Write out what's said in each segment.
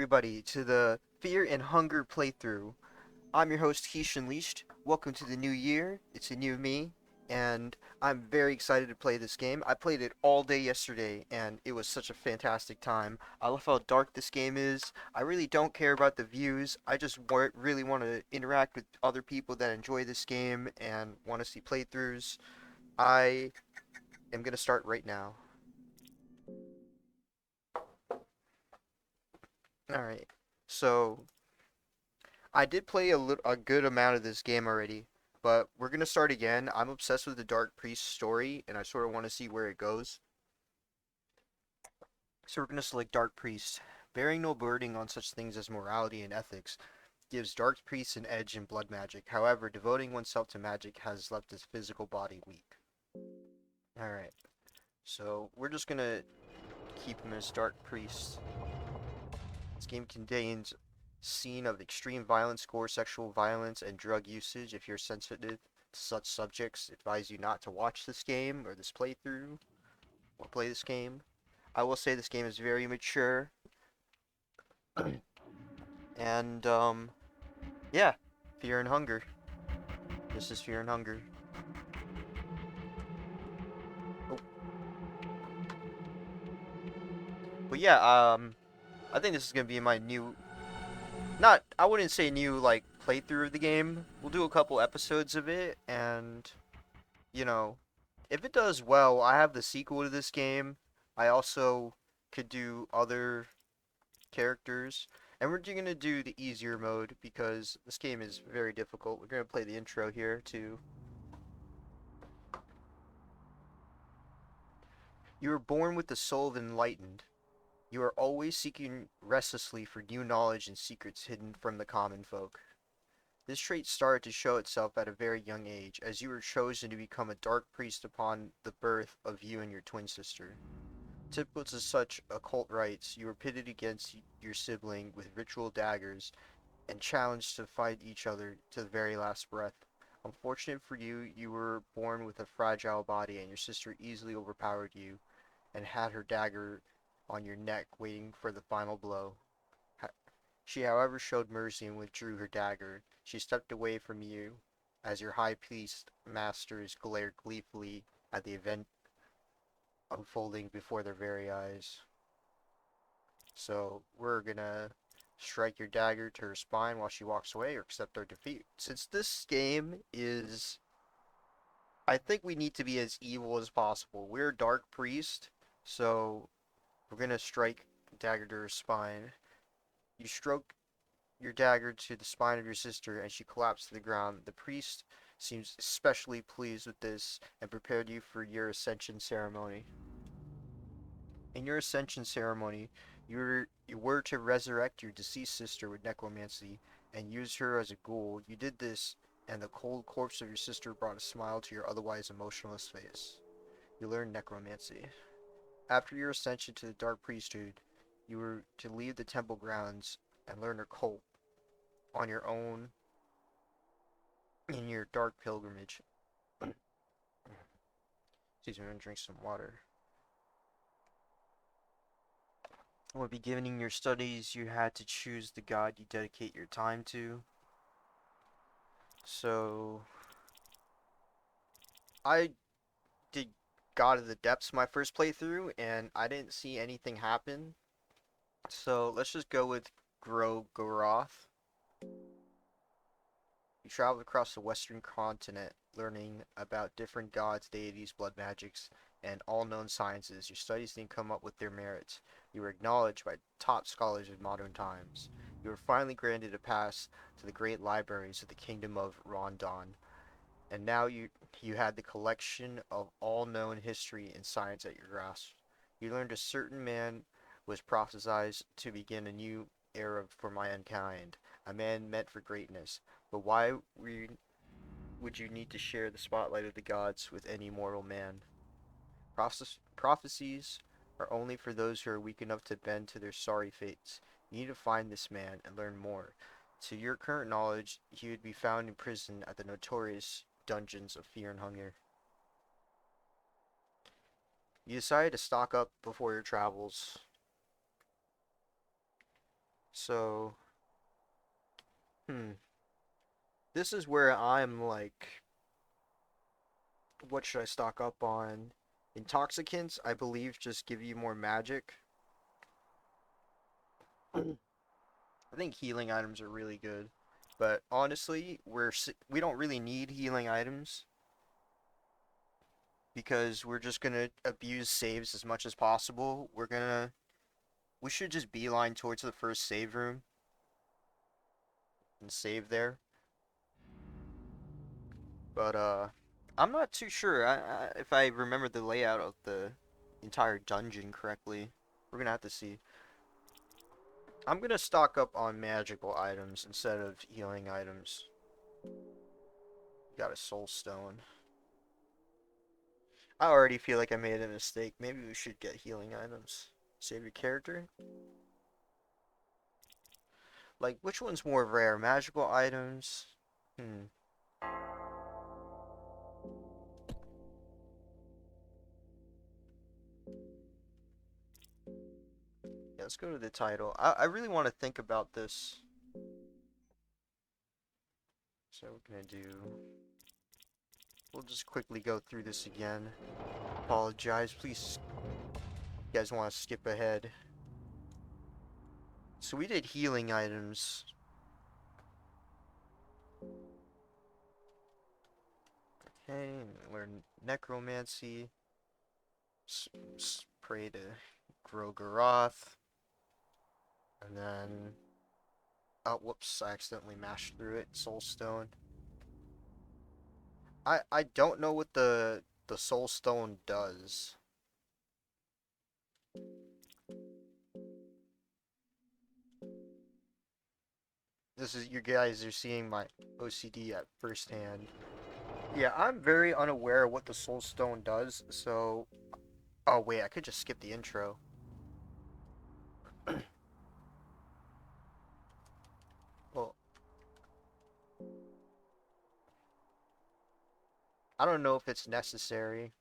everybody to the Fear and Hunger playthrough. I'm your host Keishan Leashed. Welcome to the new year. It's a new me, and I'm very excited to play this game. I played it all day yesterday, and it was such a fantastic time. I love how dark this game is. I really don't care about the views. I just really want to interact with other people that enjoy this game and want to see playthroughs. I am gonna start right now. All right. So I did play a good amount of this game already, but we're gonna start again. I'm obsessed with the Dark Priest story, and I sort of want to see where it goes. So we're gonna select Dark Priest. Bearing no burden on such things as morality and ethics gives Dark Priest an edge in blood magic. However, devoting oneself to magic has left his physical body weak. Alright, so we're just gonna keep him as Dark Priest. This game contains scene of extreme violence, gore, sexual violence, and drug usage. If you're sensitive to such subjects, advise you not to watch this game or this playthrough or play this game. I will say this game is very mature, and yeah, Fear and Hunger. This is Fear and Hunger. Oh, but yeah, I think this is gonna be my new, not, I wouldn't say new like playthrough of the game. We'll do a couple episodes of it, and you know, if it does well, I have the sequel to this game. I also could do other characters. And we're going to do the easier mode because this game is very difficult. We're going to play the intro here too. You were born with the soul of enlightened. You are always seeking restlessly for new knowledge and secrets hidden from the common folk. This trait started to show itself at a very young age, as you were chosen to become a dark priest upon the birth of you and your twin sister. Typical to such occult rites, you were pitted against your sibling with ritual daggers and challenged to fight each other to the very last breath. Unfortunate for you, you were born with a fragile body, and your sister easily overpowered you and had her dagger on your neck, waiting for the final blow. She, however, showed mercy and withdrew her dagger. She stepped away from you as your high priest masters glared gleefully at the event unfolding before their very eyes. So we're gonna strike your dagger to her spine while she walks away or accept our defeat. Since this game is, I think we need to be as evil as possible. We're Dark Priest, so we're gonna strike dagger to her spine. You stroke your dagger to the spine of your sister and she collapsed to the ground. The priest seems especially pleased with this and prepared you for your ascension ceremony. In your ascension ceremony, you were to resurrect your deceased sister with necromancy and use her as a ghoul. You did this, and the cold corpse of your sister brought a smile to your otherwise emotionless face. You learned necromancy. After your ascension to the Dark Priesthood, you were to leave the temple grounds and learn occult on your own in your dark pilgrimage. Excuse me, I'm gonna drink some water. When beginning your studies, you had to choose the god you dedicate your time to. So, I did God of the Depths my first playthrough, and I didn't see anything happen. So, let's just go with Goroth. You traveled across the western continent, learning about different gods, deities, blood magics, and all known sciences. Your studies didn't come up with their merits. You were acknowledged by top scholars of modern times. You were finally granted a pass to the great libraries of the kingdom of Rondon, and now you had the collection of all known history and science at your grasp. You learned a certain man was prophesied to begin a new era for mankind, a man meant for greatness. But why would you need to share the spotlight of the gods with any mortal man? Prophecies are only for those who are weak enough to bend to their sorry fates. You need to find this man and learn more. To your current knowledge, he would be found in prison at the notorious dungeons of Fear and Hunger. You decided to stock up before your travels. So, this is where I'm like, what should I stock up on? Intoxicants, I believe, just give you more magic. I think healing items are really good, but honestly, we don't really need healing items because we're just gonna abuse saves as much as possible. We should just beeline towards the first save room and save there. But I'm not too sure. If I remember the layout of the entire dungeon correctly. We're gonna have to see. I'm gonna stock up on magical items instead of healing items. Got a soul stone. I already feel like I made a mistake. Maybe we should get healing items. Save your character? Like, which one's more rare? Magical items? Hmm. Yeah, let's go to the title. I really want to think about this. So we're gonna do... We'll just quickly go through this again. Apologize. Please, you guys want to skip ahead. So we did healing items. Okay, learn necromancy. Pray to Grogaroth. And then... Oh, whoops, I accidentally mashed through it. Soulstone. I don't know what the Soulstone does. This is, you guys are seeing my OCD at first hand. Yeah, I'm very unaware of what the Soulstone does, so... Oh wait, I could just skip the intro. Well, I don't know if it's necessary.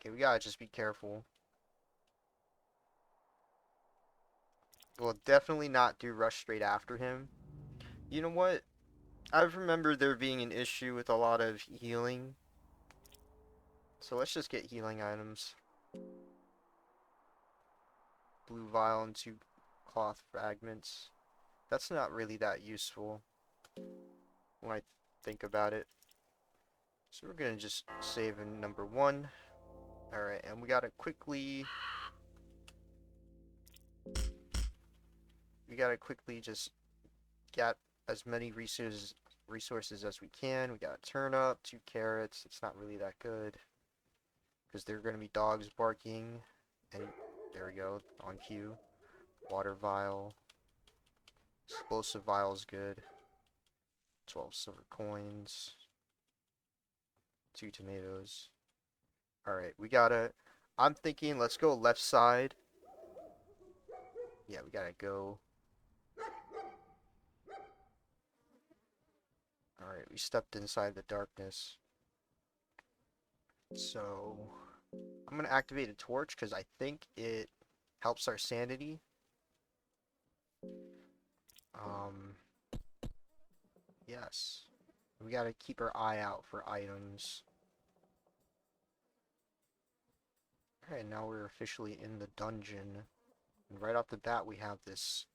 Okay, we gotta just be careful. We'll definitely not do rush straight after him. You know what? I remember there being an issue with a lot of healing. So let's just get healing items. Blue vial and 2 cloth fragments. That's not really that useful when I think about it. So we're gonna just save in number 1. Alright, and we gotta quickly... We gotta quickly just get as many resources as we can. We got a turnip, 2 carrots. It's not really that good because there are going to be dogs barking. And there we go, on cue. Water vial. Explosive vial is good. 12 silver coins. 2 tomatoes. Alright, we gotta... I'm thinking let's go left side. Yeah, we gotta go... Alright, we stepped inside the darkness. So... I'm gonna activate a torch because I think it helps our sanity. Um, yes. We gotta keep our eye out for items. Alright, now we're officially in the dungeon. And right off the bat we have this...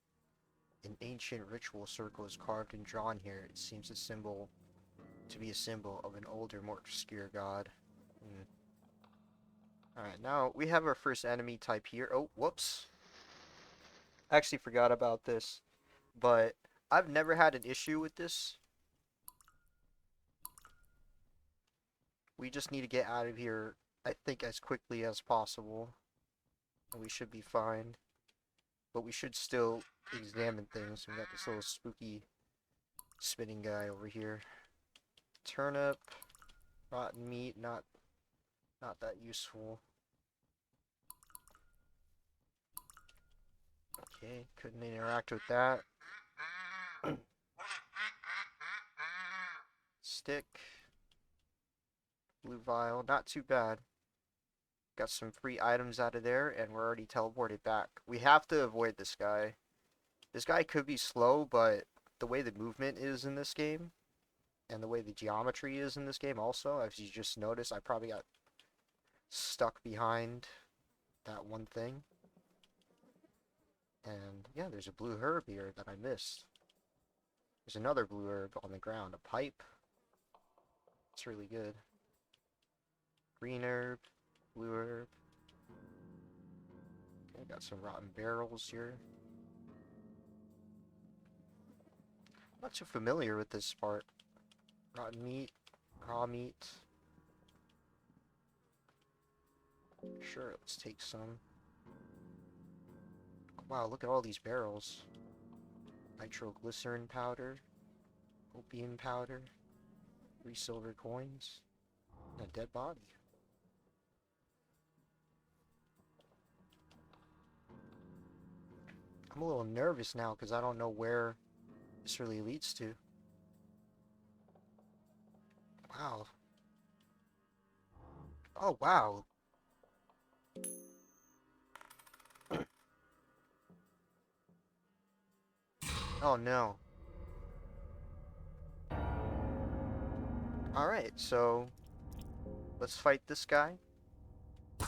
An ancient ritual circle is carved and drawn here. It seems to be a symbol of an older, more obscure god. Alright, now we have our first enemy type here. Oh, whoops. I actually forgot about this. But I've never had an issue with this. We just need to get out of here, I think, as quickly as possible. And we should be fine. But we should still examine things. We got this little spooky spinning guy over here. Turnip. Rotten meat, not that useful. Okay, couldn't interact with that. Stick. Blue vial, not too bad. Got some free items out of there, and we're already teleported back. We have to avoid this guy. This guy could be slow, but the way the movement is in this game, and the way the geometry is in this game also, as you just noticed, I probably got stuck behind that one thing. And yeah, there's a blue herb here that I missed. There's another blue herb on the ground, a pipe. It's really good. Green herb, blue herb. Okay, got some rotten barrels here. I'm not too familiar with this part. Rotten meat, raw meat. Sure, let's take some. Wow, look at all these barrels. Nitroglycerin powder, opium powder, 3 silver coins, and a dead body. I'm a little nervous now because I don't know where this really leads to. Wow. Oh, wow. Oh, no. Alright, so let's fight this guy.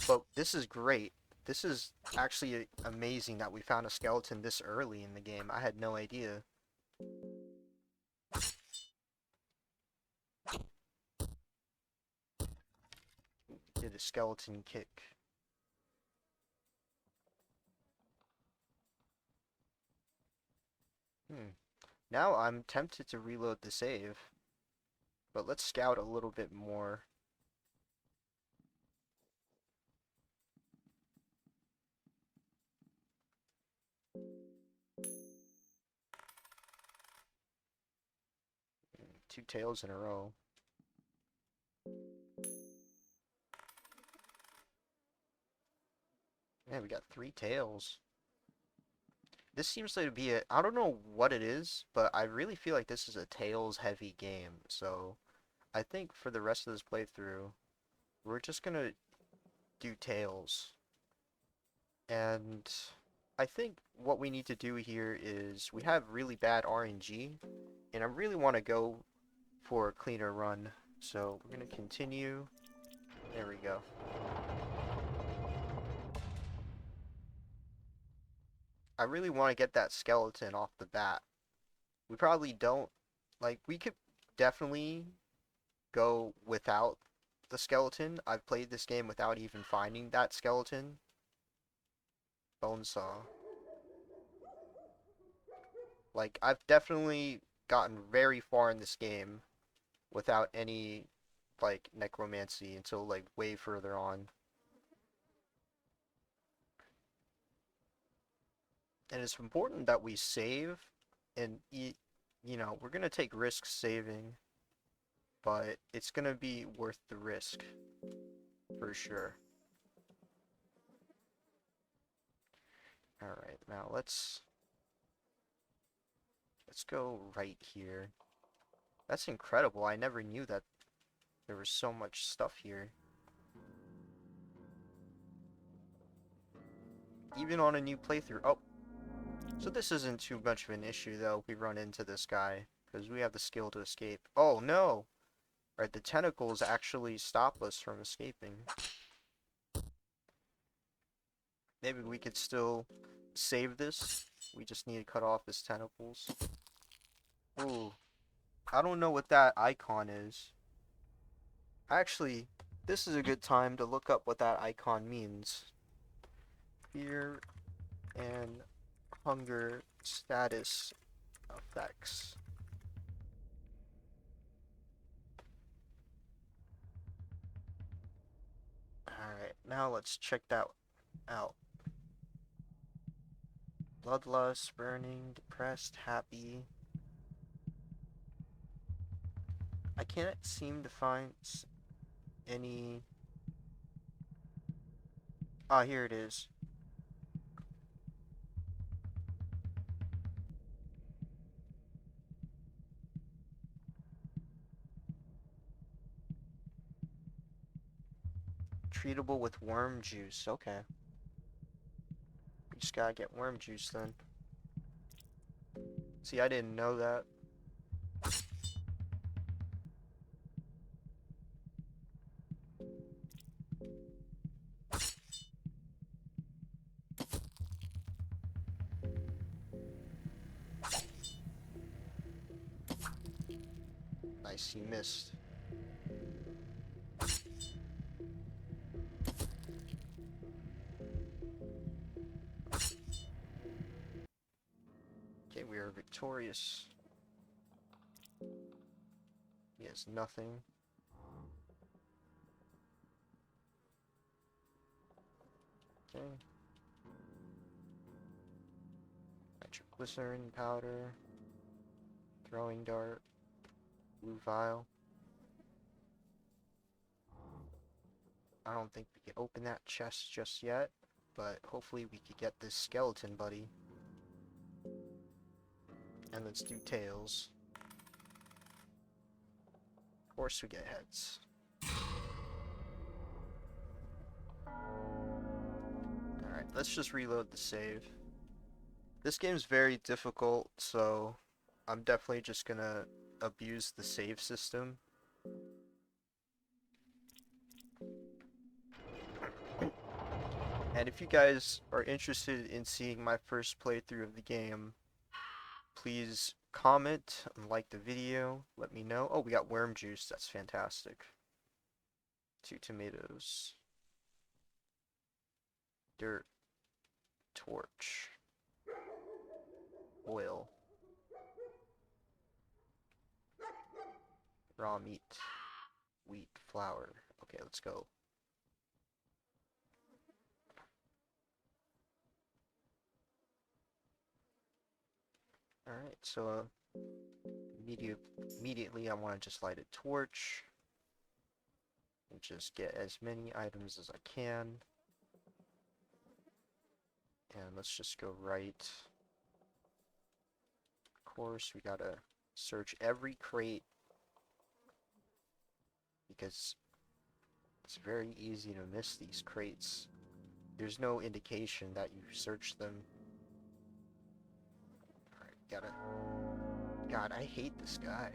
But this is great. This is actually amazing that we found a skeleton this early in the game. I had no idea. Did a skeleton kick. Now I'm tempted to reload the save. But let's scout a little bit more. Two tails in a row. Man, we got 3 tails. This seems to be a... I don't know what it is, but I really feel like this is a tails-heavy game. So, I think for the rest of this playthrough, we're just gonna do tails. And I think what we need to do here is we have really bad RNG, and I really want to go for a cleaner run. So, we're gonna continue. There we go. I really want to get that skeleton off the bat. We probably don't, like, we could definitely go without the skeleton. I've played this game without even finding that skeleton. Bonesaw. Like, I've definitely gotten very far in this game without any, like, necromancy until, like, way further on. And it's important that we save and eat, you know, we're gonna take risks saving, but it's gonna be worth the risk for sure. Alright, now let's go right here. That's incredible. I never knew that there was so much stuff here. Even on a new playthrough. Oh, so this isn't too much of an issue though. We run into this guy because we have the skill to escape. Oh no! Right, the tentacles actually stop us from escaping. Maybe we could still save this. We just need to cut off his tentacles. Ooh. I don't know what that icon is. Actually, this is a good time to look up what that icon means. Fear and hunger status effects. Alright, now let's check that out. Bloodlust, burning, depressed, happy. I can't seem to find any... Ah, here it is. Treatable with worm juice. Okay. We just gotta get worm juice then. See, I didn't know that. Nice, he missed. Okay, we are victorious. He has nothing. Okay. Nitroglycerin powder. Throwing dart. Blue vial. I don't think we can open that chest just yet, but hopefully we could get this skeleton buddy. And let's do tails. Of course we get heads. Alright, let's just reload the save. This game's very difficult, so I'm definitely just gonna abuse the save system. And if you guys are interested in seeing my first playthrough of the game, please comment and like the video. Let me know. Oh, we got worm juice. That's fantastic. 2 tomatoes. Dirt. Torch. Oil. Raw meat. Wheat. Flour. Okay, let's go. Alright, so immediately I want to just light a torch and just get as many items as I can. And let's just go right. Of course, we gotta search every crate because it's very easy to miss these crates. There's no indication that you searched them. Alright, gotta... God, I hate this guy.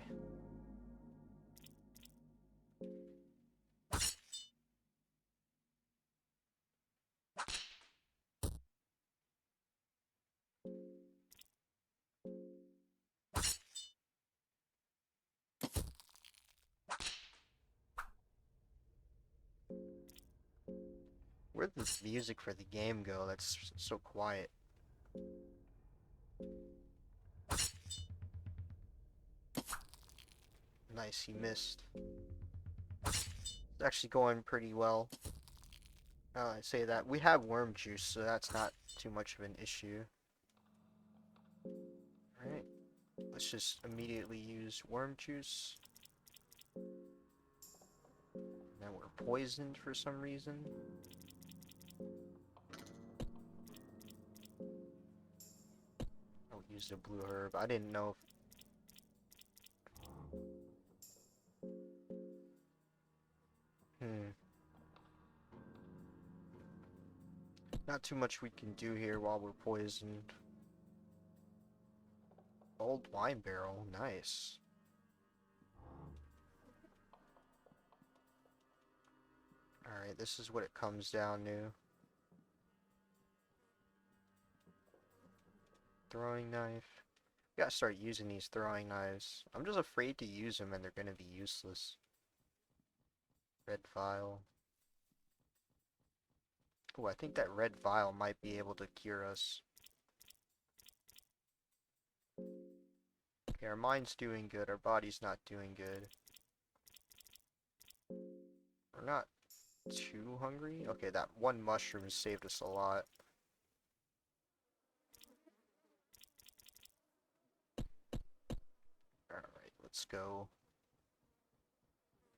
Where'd the music for the game go? That's so quiet. Nice, he missed. It's actually going pretty well. I say that. We have worm juice, so that's not too much of an issue. Alright. Let's just immediately use worm juice. Now we're poisoned for some reason. Oh, used a blue herb. I didn't know if... Not too much we can do here while we're poisoned. Old wine barrel. Nice. Alright, this is what it comes down to. Throwing knife. We gotta start using these throwing knives. I'm just afraid to use them and they're gonna be useless. Red vial. Oh, I think that red vial might be able to cure us. Okay, our mind's doing good, our body's not doing good. We're not too hungry. Okay, that one mushroom saved us a lot. Alright, let's go.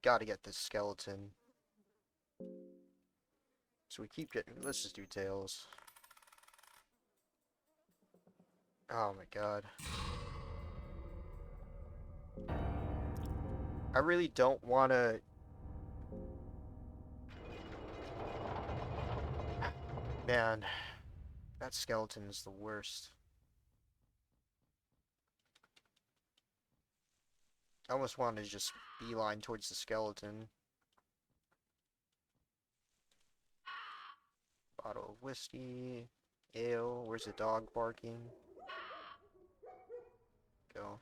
Gotta get this skeleton. So we keep getting... Let's just do tails. Oh my god. I really don't want to... Man, that skeleton is the worst. I almost want to just beeline towards the skeleton. Bottle of whiskey. Ale. Where's the dog barking? Go.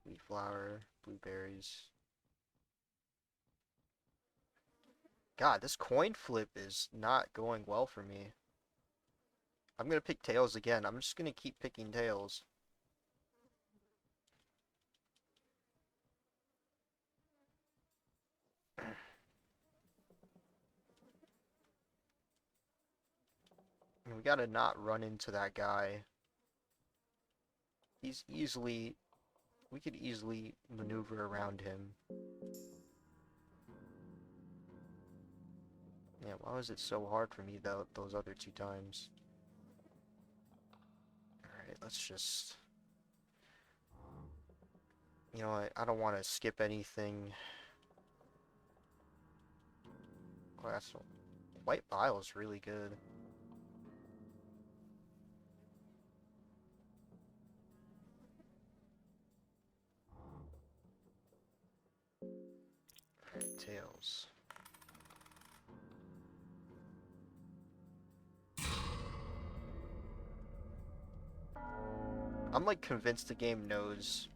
Wheat flour. Blueberries. God, this coin flip is not going well for me. I'm gonna pick tails again. I'm just gonna keep picking tails. And we gotta not run into that guy. He's easily... We could easily maneuver around him. Yeah, why was it so hard for me though those other 2 times? Alright, let's just... You know what, I don't want to skip anything. Glass... White bile is really good. Alright, tails. I'm like convinced the game knows.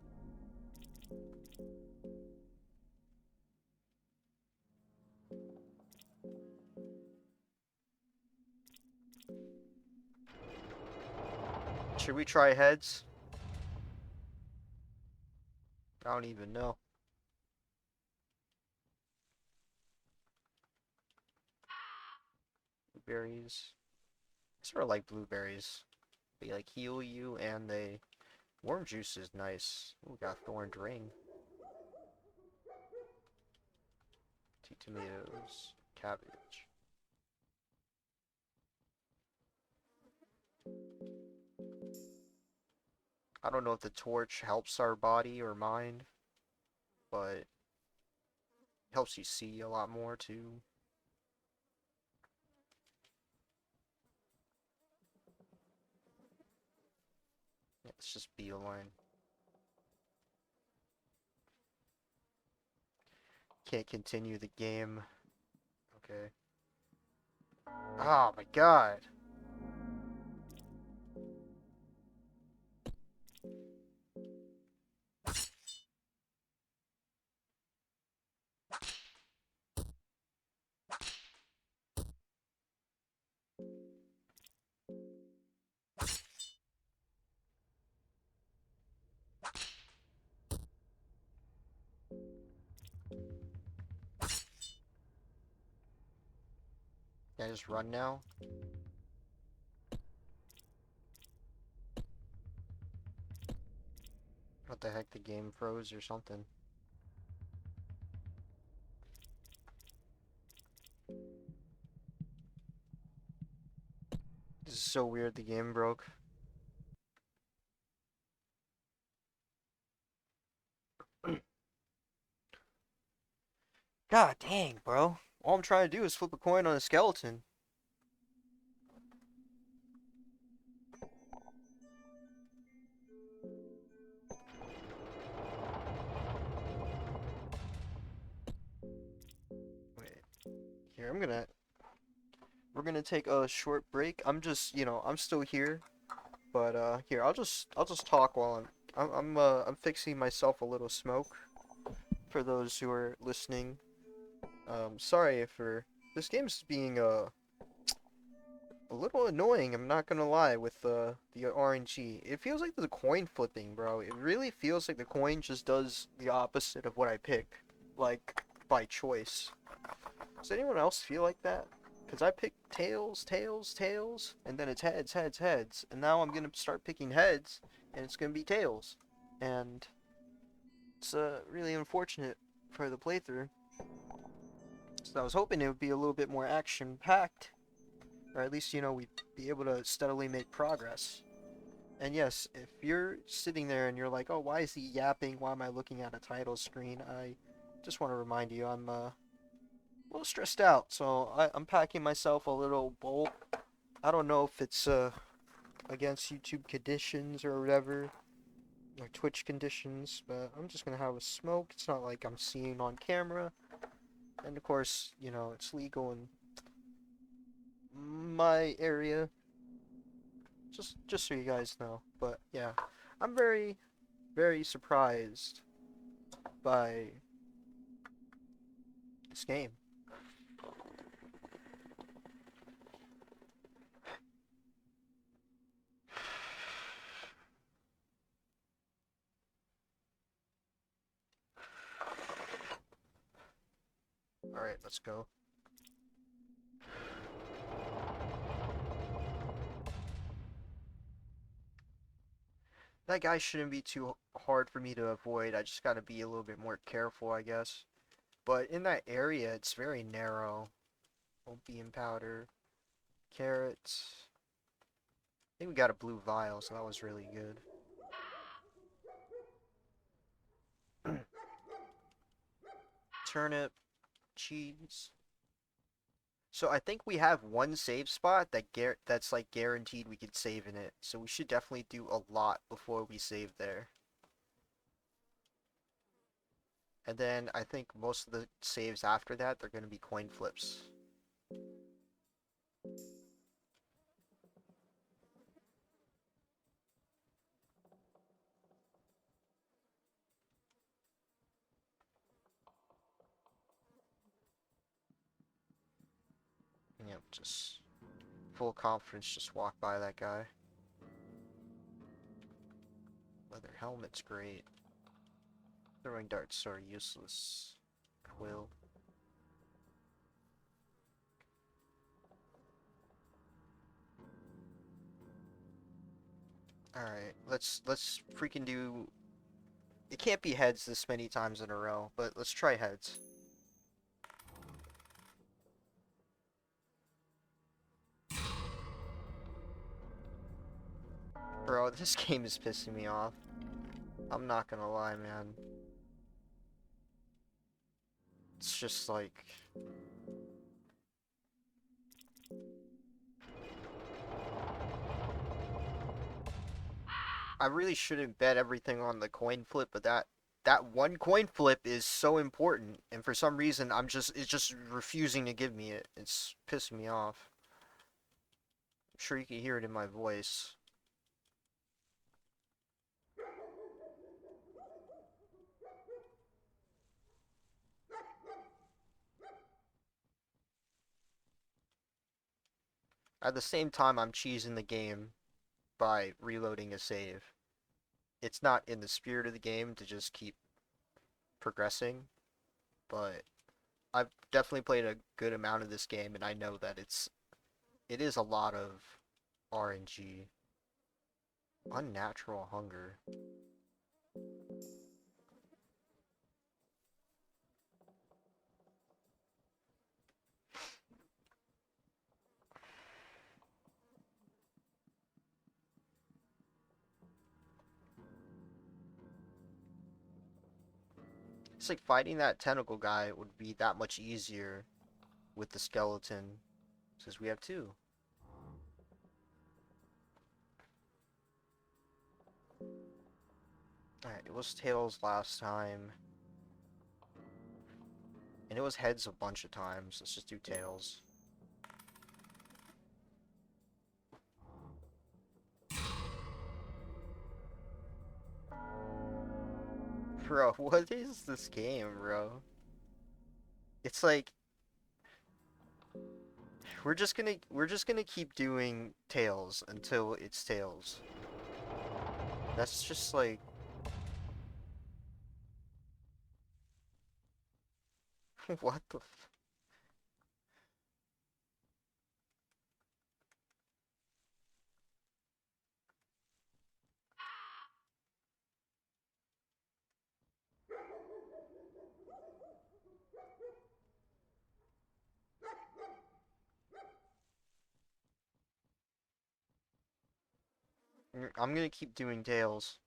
Should we try heads? I don't even know. Blueberries. I sort of like blueberries. They like heal you and they... Worm juice is nice. Ooh, got thorned ring. 2 tomatoes. Cabbage. I don't know if the torch helps our body or mind, but it helps you see a lot more too. Yeah, let's just beeline. Can't continue the game. Okay. Oh my god. Can I just run now? What the heck, the game froze or something. This is so weird, the game broke. God dang, bro. All I'm trying to do is flip a coin on a skeleton. Wait. Here, we're gonna take a short break. I'm just, I'm still here. But here, I'll just talk while I'm fixing myself a little smoke for those who are listening. Sorry for this game's being a little annoying, I'm not gonna lie, with the RNG. It feels like the coin flipping, bro. It really feels like the coin just does the opposite of what I pick, like by choice. Does anyone else feel like that? Because I picked tails, tails, tails, and then it's heads, heads, heads. And now I'm gonna start picking heads, and it's gonna be tails. And it's really unfortunate for the playthrough. So I was hoping it would be a little bit more action-packed. Or at least, we'd be able to steadily make progress. And yes, if you're sitting there and you're like, oh, why is he yapping? Why am I looking at a title screen? I just want to remind you I'm a little stressed out. So I'm packing myself a little bowl. I don't know if it's against YouTube conditions or whatever. my Twitch conditions, but I'm just gonna have a smoke. It's not like I'm seeing on camera. And of course, you know, it's legal in my area. Just so you guys know. But yeah, I'm very, very surprised by this game. Alright, let's go. That guy shouldn't be too hard for me to avoid. I just gotta be a little bit more careful, I guess. But in that area, it's very narrow. Opium powder, carrots. I think we got a blue vial, so that was really good. Turnip, cheese. So I think we have one save spot that's like guaranteed we could save in it. So we should definitely do a lot before we save there. And then I think most of the saves after that, they're going to be coin flips. Yep, just full confidence, just walk by that guy. Leather helmet's great. Throwing darts are useless. Quill. Alright, let's freaking do... It can't be heads this many times in a row, but let's try heads. Bro, this game is pissing me off. I'm not gonna lie, man. It's just like... I really shouldn't bet everything on the coin flip, but that one coin flip is so important, and for some reason it's just refusing to give me it. It's pissing me off. I'm sure you can hear it in my voice. At the same time, I'm cheesing the game by reloading a save. It's not in the spirit of the game to just keep progressing, but I've definitely played a good amount of this game, and I know that it is a lot of RNG. Unnatural hunger. It's like fighting that tentacle guy would be that much easier with the skeleton, since we have two. Alright, it was tails last time. And it was heads a bunch of times. Let's just do tails. Bro, what is this game, bro? It's like we're just gonna keep doing tails until it's tails. That's just like what the f I'm gonna keep doing tails.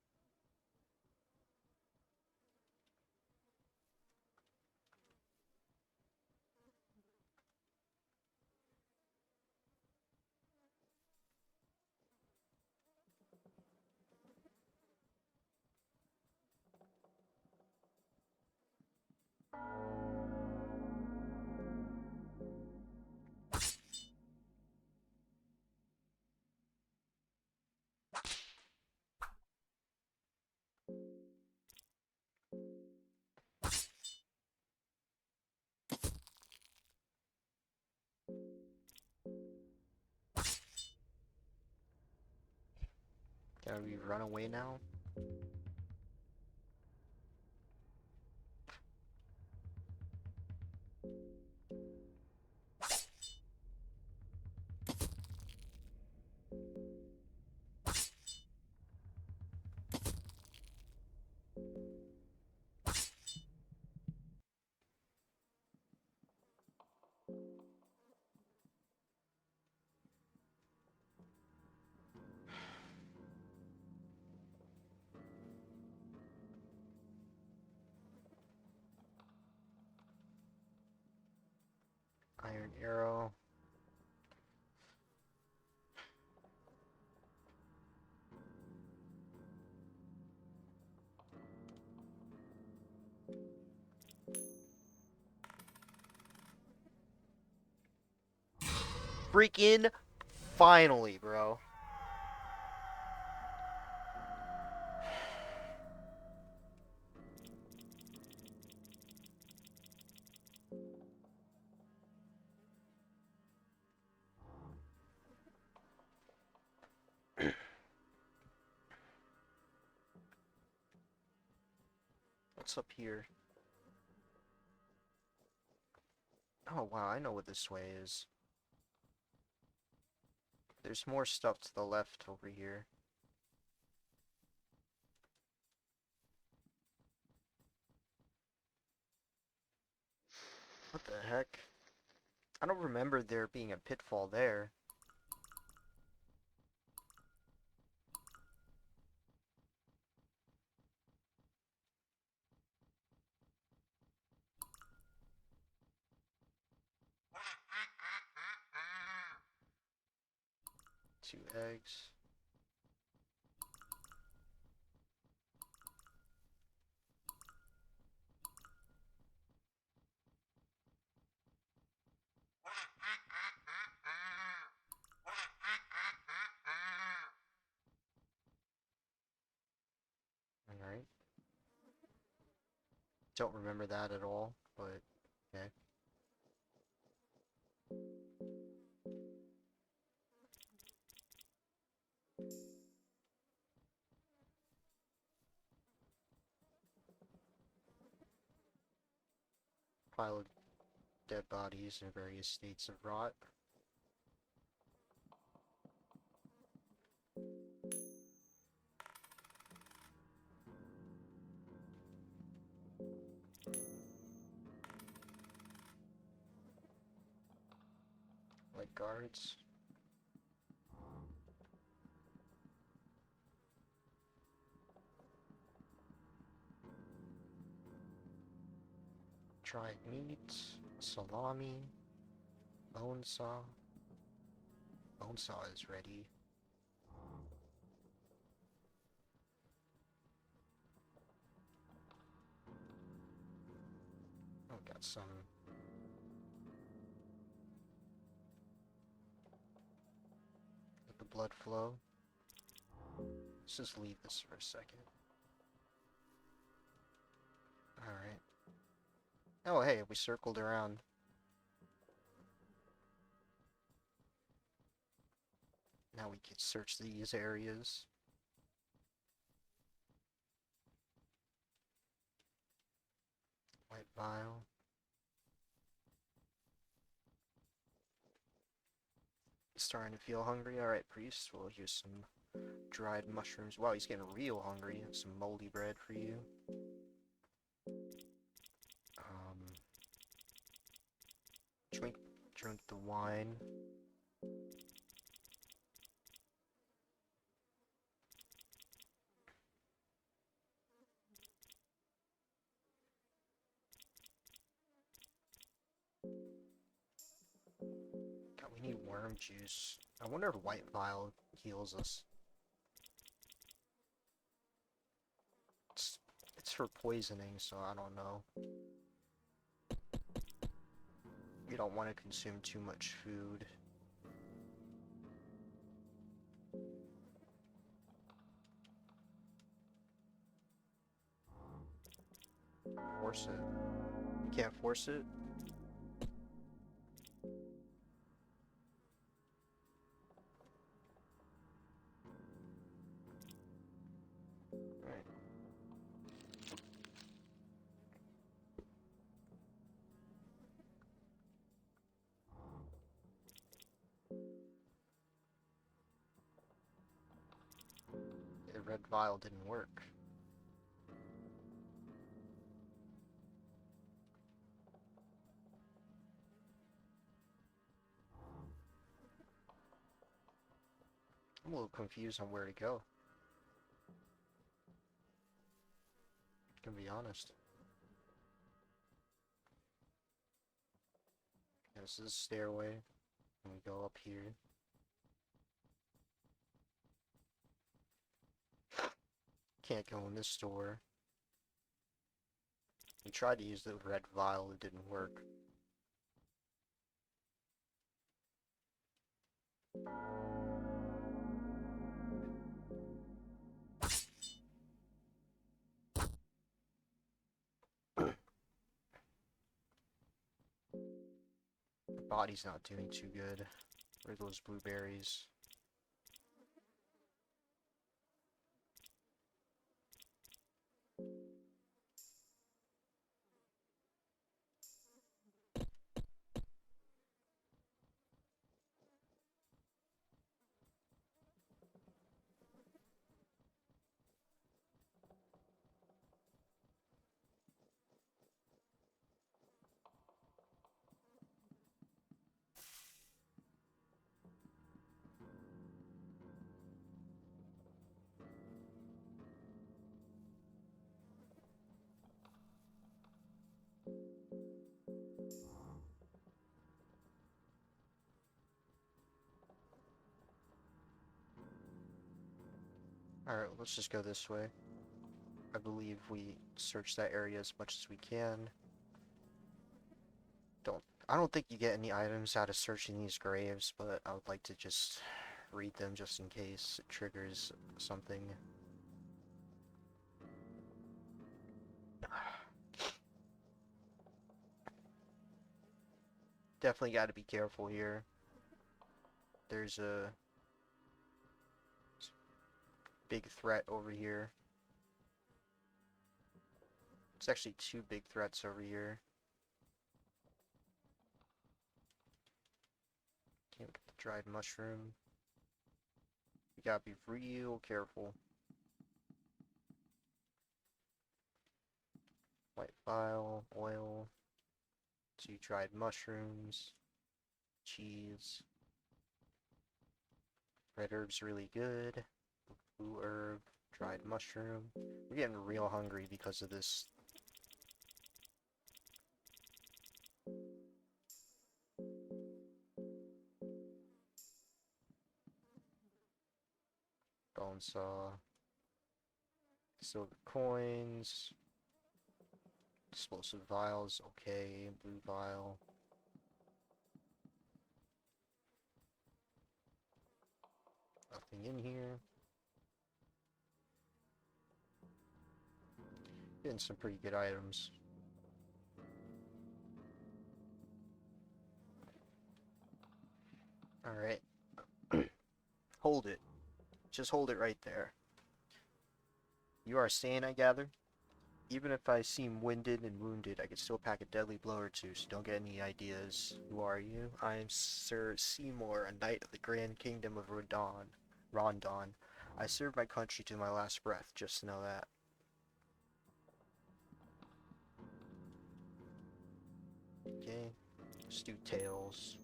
Can we run away now? Iron arrow. Freaking finally, bro. What's up here? Oh wow, I know what this way is. There's more stuff to the left over here. What the heck? I don't remember there being a pitfall there. 2 eggs. Alright. Don't remember that at all, but okay. Pile of dead bodies in various states of rot. Like guards. Dried meat, salami, bone saw. Bone saw is ready. Oh, got some. Let the blood flow. Let's just leave this for a second. Alright. Oh, hey, we circled around. Now we can search these areas. White vial. Starting to feel hungry. Alright, priest. Well, here's some dried mushrooms. Wow, he's getting real hungry. Some moldy bread for you. Drink the wine. God, we need worm juice. I wonder if white vial heals us. It's for poisoning, so I don't know. We don't want to consume too much food. Force it. You can't force it? red vial didn't work. I'm a little confused on where to go. To be honest. This is a stairway. And we go up here. Can't go in this door. We tried to use the red vial, it didn't work. The body's not doing too good. Where are those blueberries? Alright, let's just go this way. I believe we search that area as much as we can. I don't think you get any items out of searching these graves, but I would like to just read them just in case it triggers something. Definitely got to be careful here. There's a big threat over here. It's actually two big threats over here. Can't get the dried mushroom. You gotta be real careful. White vial, oil, two dried mushrooms, cheese. Red herb's really good. Blue herb, dried mushroom. We're getting real hungry because of this. Bone saw. Silver coins. Explosive vials, okay. Blue vial. Nothing in here. Getting some pretty good items. Alright. Hold it. Just hold it right there. You are sane, I gather? Even if I seem winded and wounded, I can still pack a deadly blow or two, so don't get any ideas. Who are you? I am Sir Seymour, a knight of the Grand Kingdom of Rondon. I served my country to my last breath, just to know that. Okay, let's do tails.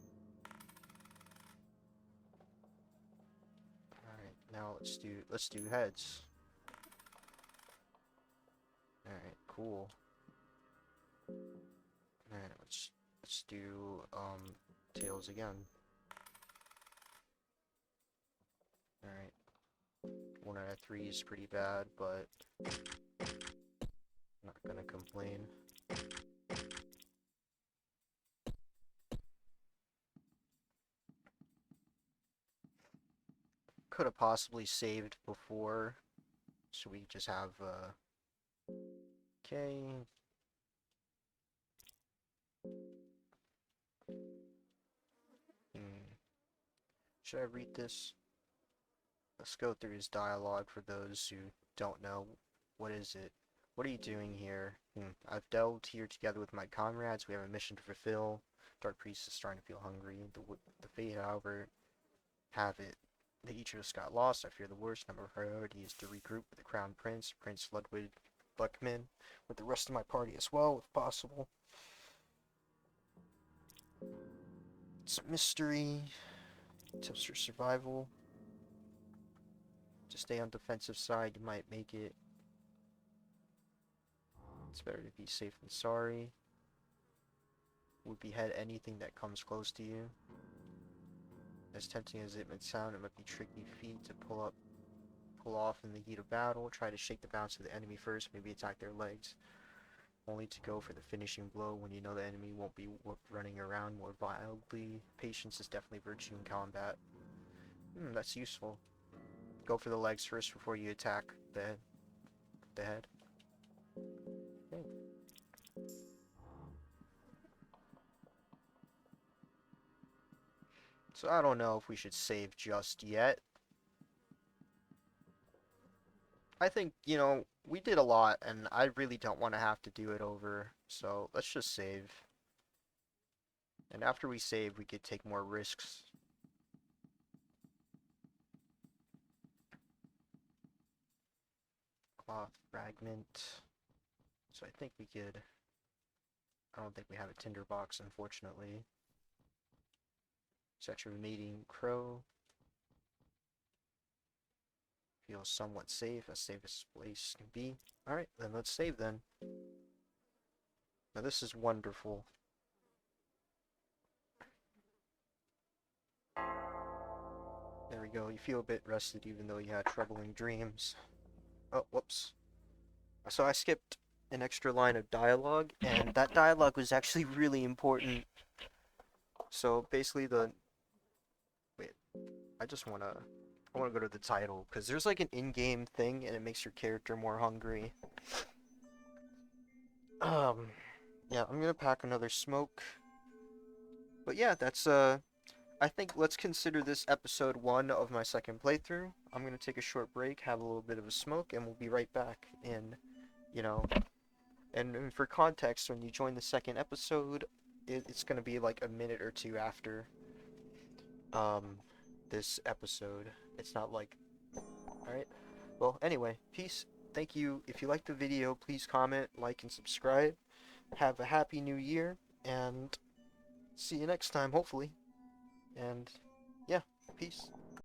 Alright, now let's do heads. Alright, cool. Alright, let's do tails again. Alright. 1 out of 3 is pretty bad, but I'm not gonna complain. Could have possibly saved before. So we just have okay. Should I read this? Let's go through his dialogue for those who don't know. What is it? What are you doing here? I've delved here together with my comrades. We have a mission to fulfill. Dark Priest is starting to feel hungry. The fate, however, have it. They each of us got lost. I fear the worst. Number priority is to regroup with the Crown Prince, Prince Ludwig Buckman, with the rest of my party as well, if possible. It's mystery. Tips for survival. To stay on defensive side, you might make it. It's better to be safe than sorry. Would behead anything that comes close to you. As tempting as it might sound, it might be a tricky feat to pull off in the heat of battle. Try to shake the balance of the enemy first, maybe attack their legs, only to go for the finishing blow when you know the enemy won't be running around more wildly. Patience is definitely virtue in combat. That's useful. Go for the legs first before you attack the head. Okay. So I don't know if we should save just yet. I think, you know, we did a lot, and I really don't want to have to do it over. So let's just save. And after we save, we could take more risks. Cloth fragment. So I think we could... I don't think we have a tinderbox, unfortunately. Such a mating crow. Feels somewhat safe, as safe as place can be. Alright, then let's save then. Now this is wonderful. There we go, you feel a bit rested even though you had troubling dreams. Oh, whoops. So I skipped an extra line of dialogue, and that dialogue was actually really important. So basically wait, I wanna go to the title, because there's like an in-game thing, and it makes your character more hungry. Yeah, I'm gonna pack another smoke. But yeah, that's, I think let's consider this episode 1 of my second playthrough. I'm gonna take a short break, have a little bit of a smoke, and we'll be right back in, you know, and for context, when you join the second episode, it's gonna be like a minute or two after, this episode. It's not like, alright? Well, anyway, peace. Thank you. If you liked the video, please comment, like, and subscribe. Have a happy new year, and see you next time, hopefully. And, yeah, peace.